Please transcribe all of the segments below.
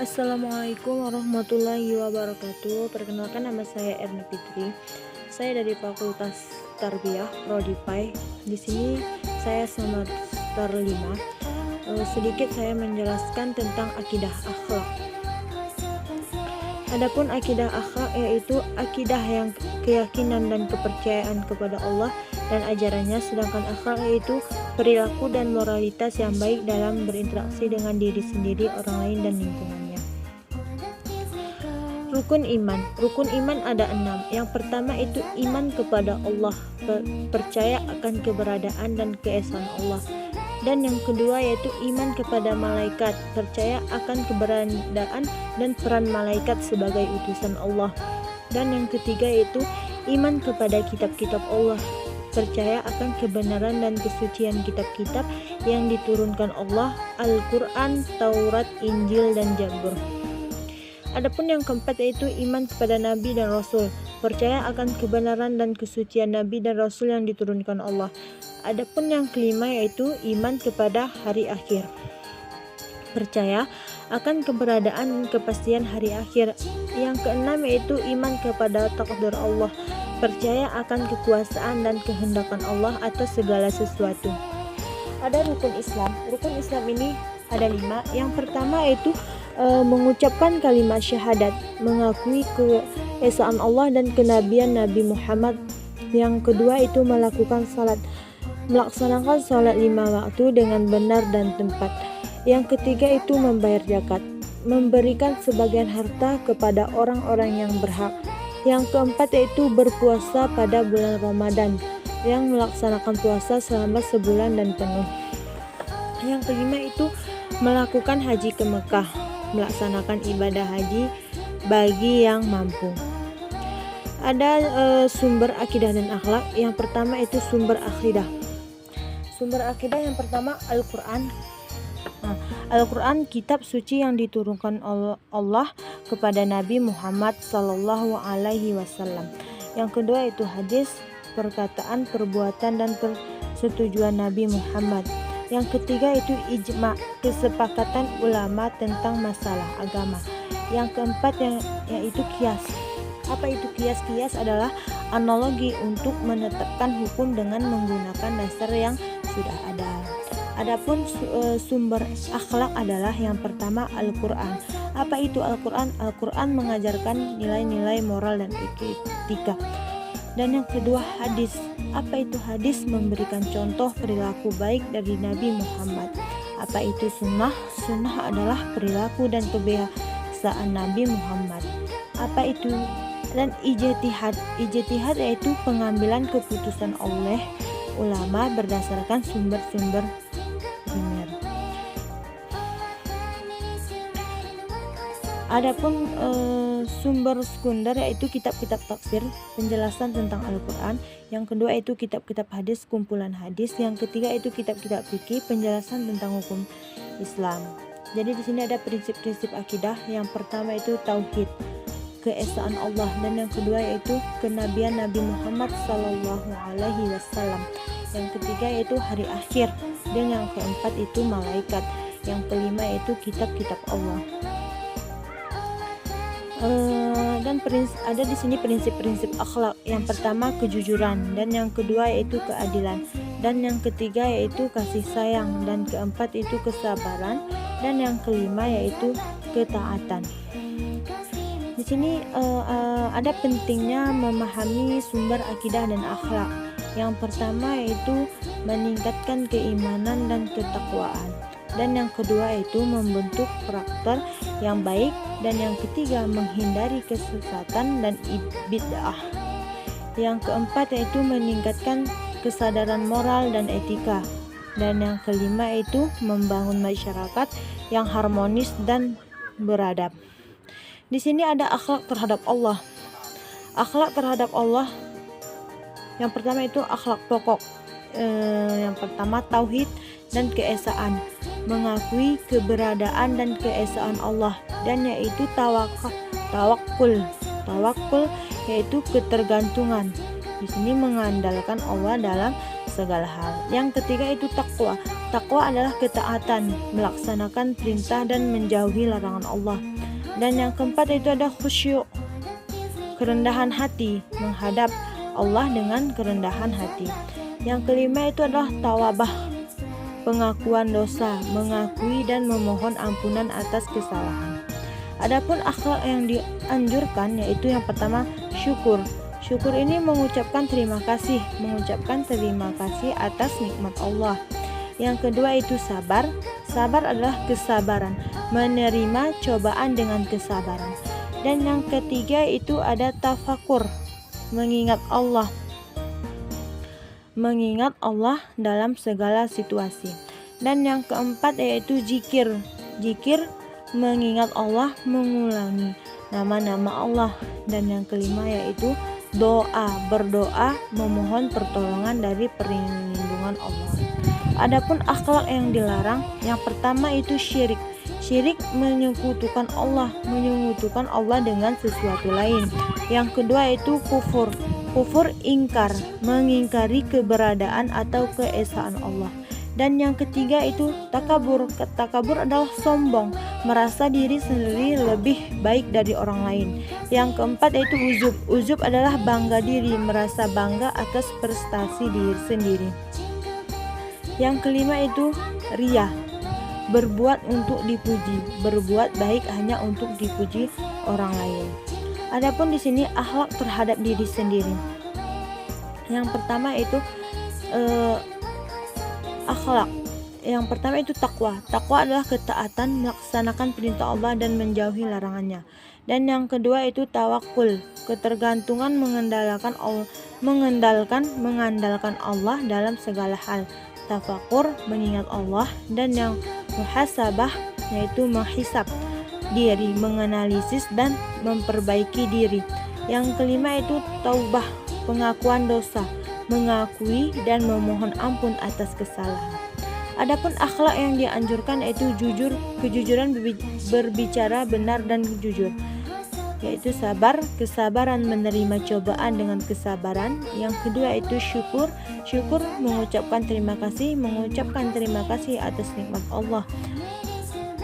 Assalamualaikum warahmatullahi wabarakatuh. Perkenalkan, nama saya Erni Fitri. Saya dari Fakultas Tarbiyah Prodi PAI. Di sini saya semester 5. Sedikit saya menjelaskan tentang akidah akhlak. Adapun akidah akhlak yaitu akidah yang keyakinan dan kepercayaan kepada Allah dan ajarannya, sedangkan akhlak yaitu perilaku dan moralitas yang baik dalam berinteraksi dengan diri sendiri, orang lain, dan lingkungannya. Rukun iman ada 6. Yang pertama itu iman kepada Allah, percaya akan keberadaan dan keesaan Allah. Dan yang kedua yaitu iman kepada malaikat, percaya akan keberadaan dan peran malaikat sebagai utusan Allah. Dan yang ketiga yaitu iman kepada kitab-kitab Allah, percaya akan kebenaran dan kesucian kitab-kitab yang diturunkan Allah, Al-Quran, Taurat, Injil, dan Zabur. Adapun yang keempat yaitu iman kepada Nabi dan Rasul, percaya akan kebenaran dan kesucian Nabi dan Rasul yang diturunkan Allah. Adapun yang kelima yaitu iman kepada hari akhir, percaya akan keberadaan dan kepastian hari akhir. Yang keenam yaitu iman kepada takdir Allah, percaya akan kekuasaan dan kehendakan Allah atas segala sesuatu. Ada rukun Islam. Rukun Islam ini ada 5. Yang pertama yaitu mengucapkan kalimat syahadat, mengakui keesaan Allah dan kenabian Nabi Muhammad. Yang kedua itu melakukan salat, melaksanakan salat 5 waktu dengan benar dan tempat. Yang ketiga itu membayar zakat, memberikan sebagian harta kepada orang-orang yang berhak. Yang keempat yaitu berpuasa pada bulan Ramadan, yang melaksanakan puasa selama sebulan dan penuh. Yang kelima itu melakukan haji ke Mekah, melaksanakan ibadah haji bagi yang mampu. Ada sumber akidah dan akhlak. Yang pertama itu sumber akidah. Sumber akidah yang pertama Al-Quran. Al-Quran kitab suci yang diturunkan Allah kepada Nabi Muhammad SAW. Yang kedua itu hadis, perkataan, perbuatan, dan persetujuan Nabi Muhammad. Yang ketiga itu ijma, kesepakatan ulama tentang masalah agama. Yang keempat yaitu kias. Apa itu kias? Kias adalah analogi untuk menetapkan hukum dengan menggunakan dasar yang sudah ada. Adapun sumber akhlak adalah yang pertama Al-Quran. Apa itu Al-Quran? Al-Quran mengajarkan nilai-nilai moral dan etika. Dan yang kedua hadis. Apa itu hadis? Memberikan contoh perilaku baik dari Nabi Muhammad. Apa itu sunnah? Sunnah adalah perilaku dan kebiasaan Nabi Muhammad. Apa itu? Dan ijtihad. Ijtihad yaitu pengambilan keputusan oleh ulama berdasarkan sumber-sumber primer. Adapun sumber sekunder yaitu kitab-kitab tafsir, penjelasan tentang Al-Quran. Yang kedua itu kitab-kitab hadis, kumpulan hadis. Yang ketiga itu kitab-kitab fikih, penjelasan tentang hukum Islam. Jadi di sini ada prinsip-prinsip akidah. Yang pertama itu tauhid, keesaan Allah, dan yang kedua yaitu kenabian Nabi Muhammad SAW. Yang ketiga yaitu hari akhir, dan yang keempat itu malaikat. Yang kelima yaitu kitab-kitab Allah. Dan ada di sini prinsip-prinsip akhlak. Yang pertama kejujuran, dan yang kedua yaitu keadilan, dan yang ketiga yaitu kasih sayang, dan keempat itu kesabaran, dan yang kelima yaitu ketaatan. Di sini ada pentingnya memahami sumber akidah dan akhlak. Yang pertama yaitu meningkatkan keimanan dan ketakwaan. Dan yang kedua itu membentuk karakter yang baik, dan yang ketiga menghindari kesesatan dan bid'ah. Yang keempat yaitu meningkatkan kesadaran moral dan etika, dan yang kelima itu membangun masyarakat yang harmonis dan beradab. Di sini ada akhlak terhadap Allah. Akhlak terhadap Allah yang pertama itu akhlak pokok. Yang pertama tauhid dan keesaan, mengakui keberadaan dan keesaan Allah, dan yaitu tawakul yaitu ketergantungan. Di sini mengandalkan Allah dalam segala hal. Yang ketiga itu takwa. Takwa adalah ketaatan, melaksanakan perintah dan menjauhi larangan Allah. Dan yang keempat itu ada khusyuk, kerendahan hati, menghadap Allah dengan kerendahan hati. Yang kelima itu adalah tawabah, pengakuan dosa, mengakui dan memohon ampunan atas kesalahan. Adapun akhlak yang dianjurkan yaitu yang pertama syukur. Syukur ini mengucapkan terima kasih atas nikmat Allah. Yang kedua itu sabar. Sabar adalah kesabaran, menerima cobaan dengan kesabaran. Dan yang ketiga itu ada tafakur, mengingat Allah dalam segala situasi. Dan yang keempat yaitu zikir. Zikir mengingat Allah, mengulangi nama-nama Allah. Dan yang kelima yaitu doa, berdoa memohon pertolongan dari perlindungan Allah. Adapun akhlak yang dilarang, yang pertama itu syirik. Syirik menyekutukan Allah dengan sesuatu lain. Yang kedua itu kufur. Kufur ingkar, mengingkari keberadaan atau keesaan Allah. Dan yang ketiga itu takabur. Takabur adalah sombong, merasa diri sendiri lebih baik dari orang lain. Yang keempat yaitu uzub. Uzub adalah bangga diri, merasa bangga atas prestasi diri sendiri. Yang kelima itu riya, berbuat untuk dipuji, berbuat baik hanya untuk dipuji orang lain. Adapun di sini akhlak terhadap diri sendiri. Yang pertama itu akhlak. Yang pertama itu takwa. Takwa adalah ketaatan, melaksanakan perintah Allah dan menjauhi larangannya. Dan yang kedua itu tawakul, ketergantungan mengandalkan Allah dalam segala hal. Tafakur, mengingat Allah. Dan yang muhasabah yaitu menghisab diri, menganalisis dan memperbaiki diri. Yang kelima itu taubah, pengakuan dosa, mengakui dan memohon ampun atas kesalahan. Adapun akhlak yang dianjurkan yaitu jujur, kejujuran, berbicara benar dan jujur, yaitu sabar, kesabaran, menerima cobaan dengan kesabaran. Yang kedua itu syukur. Syukur mengucapkan terima kasih atas nikmat Allah.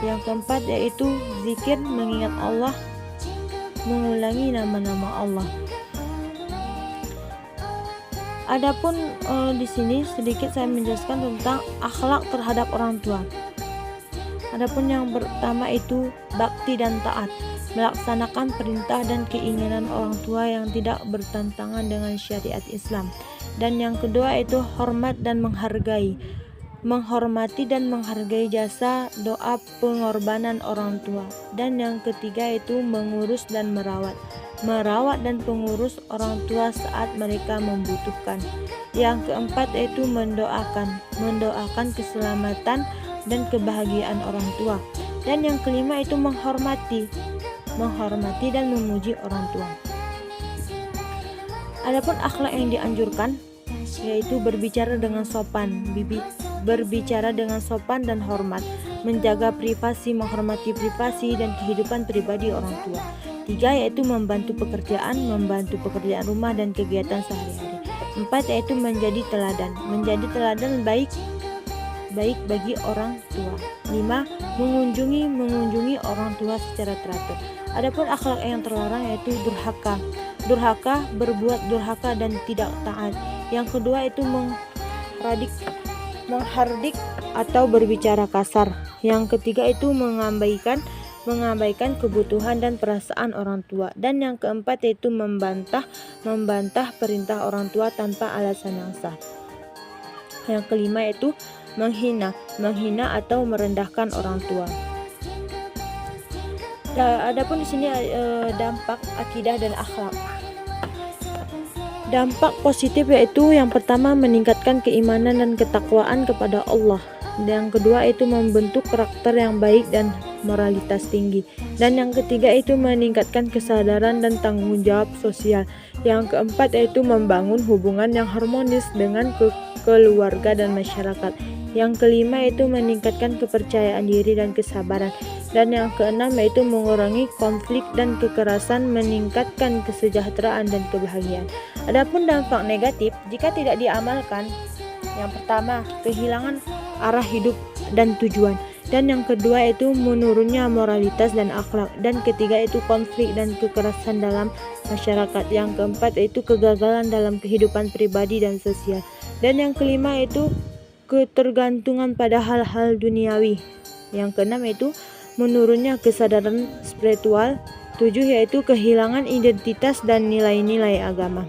Yang keempat yaitu zikir, mengingat Allah, mengulangi nama-nama Allah. Adapun di sini sedikit saya menjelaskan tentang akhlak terhadap orang tua. Adapun yang pertama itu bakti dan taat, melaksanakan perintah dan keinginan orang tua yang tidak bertentangan dengan syariat Islam. Dan yang kedua itu hormat dan menghargai, menghormati dan menghargai jasa, doa, pengorbanan orang tua. Dan yang ketiga itu mengurus dan merawat dan pengurus orang tua saat mereka membutuhkan. Yang keempat yaitu mendoakan keselamatan dan kebahagiaan orang tua. Dan yang kelima itu menghormati dan memuji orang tua. Adapun akhlak yang dianjurkan yaitu berbicara dengan sopan dan hormat, menjaga privasi, menghormati privasi dan kehidupan pribadi orang tua. 3 yaitu membantu pekerjaan rumah dan kegiatan sehari-hari. 4 yaitu menjadi teladan baik bagi orang tua. 5 mengunjungi orang tua secara teratur. Adapun akhlak yang terlarang yaitu durhaka, berbuat durhaka dan tidak taat. Yang kedua itu menghardik atau berbicara kasar. Yang ketiga itu mengabaikan kebutuhan dan perasaan orang tua. Dan yang keempat yaitu membantah perintah orang tua tanpa alasan yang sah. Yang kelima itu menghina atau merendahkan orang tua. Adapun di sini dampak akidah dan akhlak. Dampak positif yaitu yang pertama meningkatkan keimanan dan ketakwaan kepada Allah. Yang kedua itu membentuk karakter yang baik dan moralitas tinggi. Dan yang ketiga itu meningkatkan kesadaran dan tanggung jawab sosial. Yang keempat yaitu membangun hubungan yang harmonis dengan keluarga dan masyarakat. Yang kelima itu meningkatkan kepercayaan diri dan kesabaran. Dan yang keenam yaitu mengurangi konflik dan kekerasan, meningkatkan kesejahteraan dan kebahagiaan. Adapun dampak negatif, jika tidak diamalkan Yang pertama, kehilangan arah hidup dan tujuan. Dan yang kedua itu menurunnya moralitas dan akhlak. Dan ketiga itu konflik dan kekerasan dalam masyarakat. Yang keempat itu kegagalan dalam kehidupan pribadi dan sosial. Dan yang kelima itu ketergantungan pada hal-hal duniawi. Yang keenam itu menurunnya kesadaran spiritual. 7 yaitu kehilangan identitas dan nilai-nilai agama.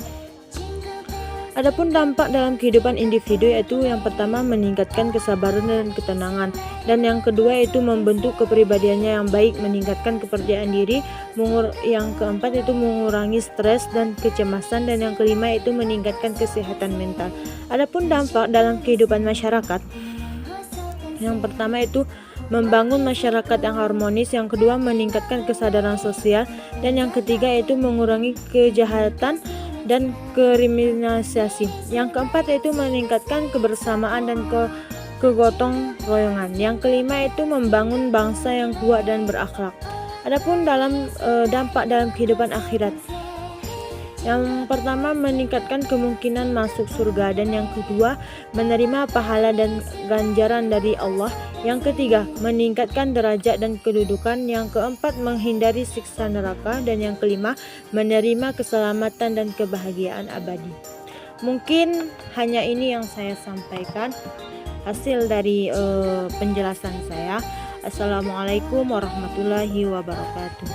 Adapun dampak dalam kehidupan individu yaitu yang pertama meningkatkan kesabaran dan ketenangan, dan yang kedua itu membentuk kepribadiannya yang baik, meningkatkan kepercayaan diri, yang keempat itu mengurangi stres dan kecemasan, dan yang kelima itu meningkatkan kesehatan mental. Adapun dampak dalam kehidupan masyarakat, yang pertama itu membangun masyarakat yang harmonis, yang kedua meningkatkan kesadaran sosial, dan yang ketiga itu mengurangi kejahatan dan kriminalisasi. Yang keempat yaitu meningkatkan kebersamaan dan kegotong royongan. Yang kelima itu membangun bangsa yang kuat dan berakhlak. Adapun dalam dampak dalam kehidupan akhirat, yang pertama meningkatkan kemungkinan masuk surga, dan yang kedua menerima pahala dan ganjaran dari Allah. Yang ketiga meningkatkan derajat dan kedudukan. Yang keempat menghindari siksa neraka, dan yang kelima menerima keselamatan dan kebahagiaan abadi. Mungkin hanya ini yang saya sampaikan hasil dari penjelasan saya. Assalamualaikum warahmatullahi wabarakatuh.